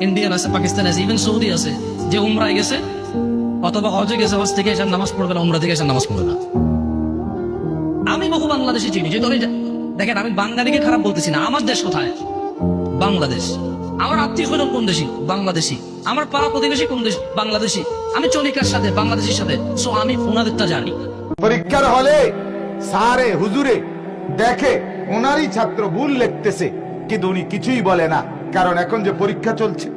Indian আছে, পাকিস্তান আছে, even Saudi আছে, যে উমরায় গেছে অথবা হজে গেছে, হজ থেকে এসে নামাজ পড়বে না, উমরা থেকে এসে নামাজ পড়বে না। আমি বহু বাংলাদেশে চিনি যে ধরে দেখেন, আমি বাঙালিকে খারাপ বলতেছি না। আমার দেশ কোথায়? বাংলাদেশ। আমার আত্মীয় স্বজন কোন দেশি? বাংলাদেশি। আমার পাড়া প্রতিবেশী কোন দেশ? বাংলাদেশি। আমি চলি কার সাথে? বাংলাদেশের সাথে। সো আমি ওনাদেরটা জানি। পরীক্ষার হলে সারে হুজুরে দেখে ওনারই ছাত্র ভুল লিখতেছে, কিন্তু উনি কিছুই বলে না, কারণ এখন যে পরীক্ষা চলছে।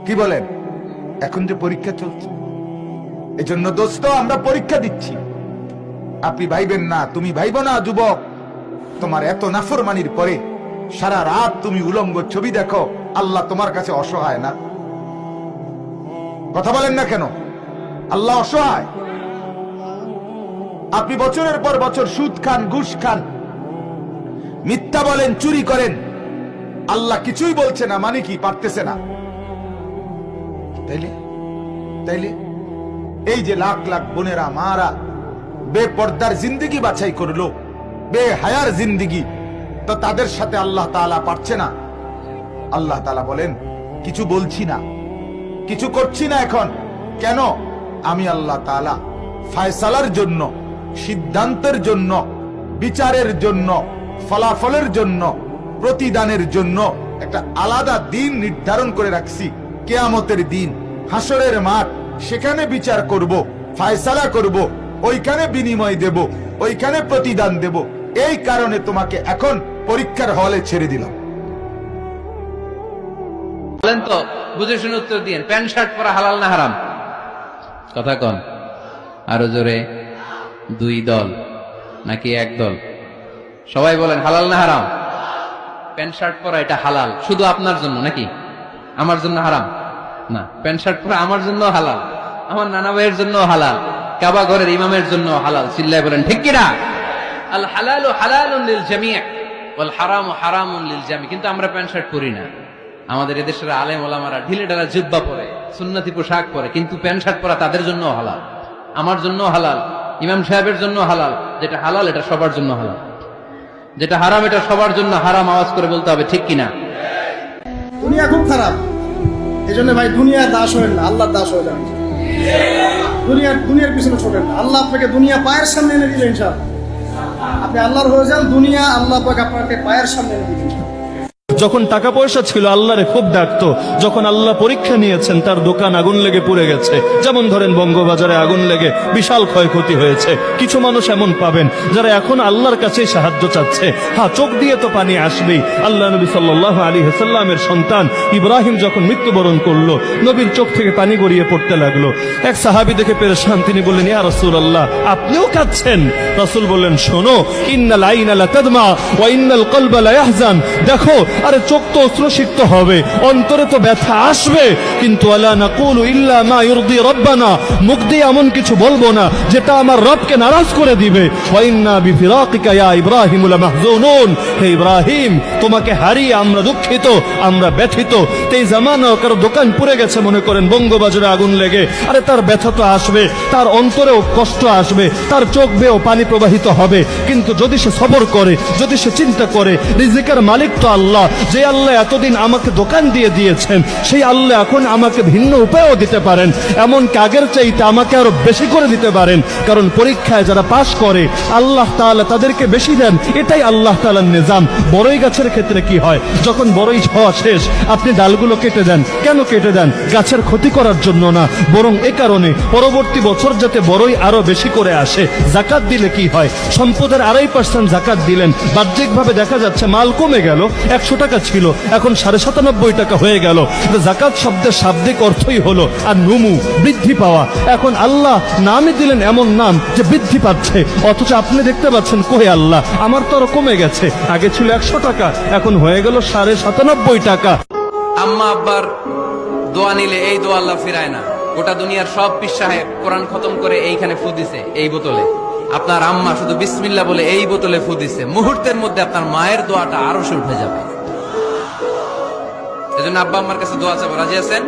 কি বলেন? এখন যে পরীক্ষা চলছে, এজন্য দোস্ত আমরা পরীক্ষা দিচ্ছি। আপনি ভাইবেন না, তুমি ভাইব না যুবক, তোমার এত নাফরমানির পরে সারা রাত তুমি উলঙ্গ ছবি দেখো, আল্লাহ তোমার কাছে অসহায় না? কথা বলেন না কেন? আল্লাহ অসহায়? আপনি বছরের পর বছর সুদ খান, ঘুষ খান, মিথ্যা বলেন, চুরি করেন, আল্লাহ কিছুই বলছে না, মানে কি? পারতেছে না। তাইলে তাইলে এই যে লাখ লাখ বোনেরা মারা বেপর্দার জিন্দেগি বাছাই করলো, বেহায়ার জিন্দেগি, তো তাদের সাথে আল্লাহ তাআলা পারছে না? আল্লাহ তাআলা বলেন কিছু বলছি না, কিছু করছি না। এখন কেন? আমি আল্লাহ তাআলা ফয়সালার জন্য, সিদ্ধান্তের জন্য, বিচারের জন্য, ফলাফলের জন্য, প্রতিদানের জন্য একটা আলাদা দিন নির্ধারণ করে রাখছি। কিয়ামতের দিন, হাসরের মাঠ, সেখানে বিচার করব, ফয়সালা করব, ওইখানে বিনিময় দেব, ওইখানে প্রতিদান দেব। এই কারণে তোমাকে এখন পরীক্ষার হলে ছেড়ে দিলাম। বলেন তো, বুঝে শুনে উত্তর দিন। প্যান্ট শার্ট পরা হালাল না হারাম? কথা কন আরো জোরে। দুই দল নাকি এক দল? সবাই বলেন হালাল না হারাম? প্যান্ট শার্ট পরা এটা হালাল শুধু আপনার জন্য, নাকি আমার জন্য হারাম না? প্যান্ট শার্ট পরা আমার জন্য হালাল, আমার নানা ভাইয়ের জন্য হালাল, কাবা ঘরের ইমামের জন্য হালাল। চিল্লায় বলেন ঠিক কিনা? আল হালালু হালালুন লিল জামি' ওয়াল হারামু হারামুন লিল জামি'। কিন্তু আমরা প্যান্ট শার্ট পরি না। আমাদের এদেশের আলেম ওলামারা ঢিলে ঢালা জিব্বা পরে, সুন্নতি পোশাক পরে, কিন্তু প্যান্ট শার্ট পরা তাদের জন্য হালাল, আমার জন্য হালাল, ইমাম সাহেবের জন্য হালাল। যেটা হালাল এটা সবার জন্য হালাল, যেটা হারাম এটা সবার জন্য হারাম। আওয়াজ করে বলতে হবে ঠিক কিনা? দুনিয়া খুব খারাপ, এই জন্য ভাই দুনিয়ার দাস হবেন না, আল্লাহর দাস হয়ে যান। দুনিয়ার পিছনে ছোটেন না। আল্লাহ আপনাকে দুনিয়া পায়ের সামনে এনে দিবেন ইনশাআল্লাহ। আপনি আল্লাহর হয়ে যান, দুনিয়া আল্লাহ পাক আপনাকে পায়ের সামনে এনে দিবেন। যখন টাকা পয়সা ছিল আল্লাহরে খুব ডাকতো, যখন আল্লাহ পরীক্ষা নিয়েছেন তার দোকান আগুন লেগে পুড়ে গেছে। যেমন ধরেন বঙ্গবাজারে আগুন লেগে বিশাল ক্ষয়ক্ষতি হয়েছে। কিছু মানুষ এমন পাবেন যারা এখন আল্লাহর কাছে সাহায্য চাচ্ছে। হ্যাঁ, চোখ দিয়ে তো পানি আসবেই। আল্লাহ নবী সাল্লাল্লাহু আলাইহি ওয়াসাল্লামের সন্তান ইব্রাহিম যখন মৃত্যুবরণ করলো, নবীর চোখ থেকে পানি গড়িয়ে পড়তে লাগলো। এক সাহাবী দেখে পেরেশান, তিনি বললেন, ইয়া রাসূলুল্লাহ, আপনিও কাঁদছেন? রাসূল বললেন, শোনো, ইন্নাল আইনা লা তাদমা ওয়া ইন্নাল কলবা লা ইয়াহজান। দেখো, আরে চোখ তো অশ্রুসিক্ত হবে, অন্তরে তো ব্যথা আসবে, কিন্তু আলা নাকুলু ইল্লা মা ইরদি রাব্বানা, মুখ দিয়ে এমন কিছু বলবো না যেটা আমার রবকে নারাজ করে দিবে। ওয়া ইন্না বিফিরাকিকা ইয়া ইব্রাহিম লামাহজুনুন। হে ইব্রাহিম, তোমাকে হারিয়ে আমরা দুঃখিত, আমরা ব্যথিত। এই জামানা কারো দোকান পুড়ে গেছে, মনে করেন বঙ্গবাজারে আগুন লেগে, আরে তার ব্যথা তো আসবে, তার অন্তরেও কষ্ট আসবে, তার চোখ বেয়েও পানি প্রবাহিত হবে। কিন্তু যদি সে সবর করে, যদি সে চিন্তা করে, রিজিকের মালিক তো আল্লাহ, যে আল্লাহ এতদিন আমাকে দোকান দিয়ে দিয়েছেন, সেই আল্লাহ এখন আমাকে ভিন্ন উপায়ও দিতে পারেন, এমন কাগের চাইতে আমাকে আরো বেশি করে দিতে পারেন। কারণ পরীক্ষায় যারা পাশ করে আল্লাহ তাআলা তাদেরকে বেশি দেন, এটাই আল্লাহ তাআলার নিজাম। বড়ই গাছের ক্ষেত্রে কি হয়, যখন বড়ই হওয়া শেষ আপনি ডালগুলো কেটে দেন। কেন কেটে দেন? গাছের ক্ষতি করার জন্য না, বরং এ কারণে পরবর্তী বছর যাতে বড়ই আরো বেশি করে আসে। জাকাত দিলে কি হয়? সম্পদের 2.5% জাকাত দিলেন, বাহ্যিকভাবে দেখা যাচ্ছে মাল কমে গেল, 100 টাকা ছিল এখন 97.5 টাকা হয়ে গেল। জাকাত শব্দের শাব্দিক অর্থই হলো আর নুমু, বৃদ্ধি পাওয়া। এখন আল্লাহ নামই দিলেন এমন নাম যে বৃদ্ধি পাচ্ছে, অথচ আপনি দেখতে পাচ্ছেন কই আল্লাহ, আমার তো আরো কমে গেছে, আগে ছিল 100 টাকা এখন হয়ে গেল 97.5 টাকা। আম্মা আব্বার দোয়া নিলে এই দোয়া আল্লাহ ফিরায় না। গোটা দুনিয়ার সব পীর সাহেব কোরআন খতম করে এইখানে ফু দিছে এই বোতলে, আপনার আম্মা শুধু বিসমিল্লাহ বলে এই বোতলে ফু দিছে, মুহূর্তের মধ্যে আপনার মায়ের দোয়াটা আরো উঠে যাবে। এজন্য আব্বা আম্মার কাছে দোয়া চাবো, রাজি আছেন?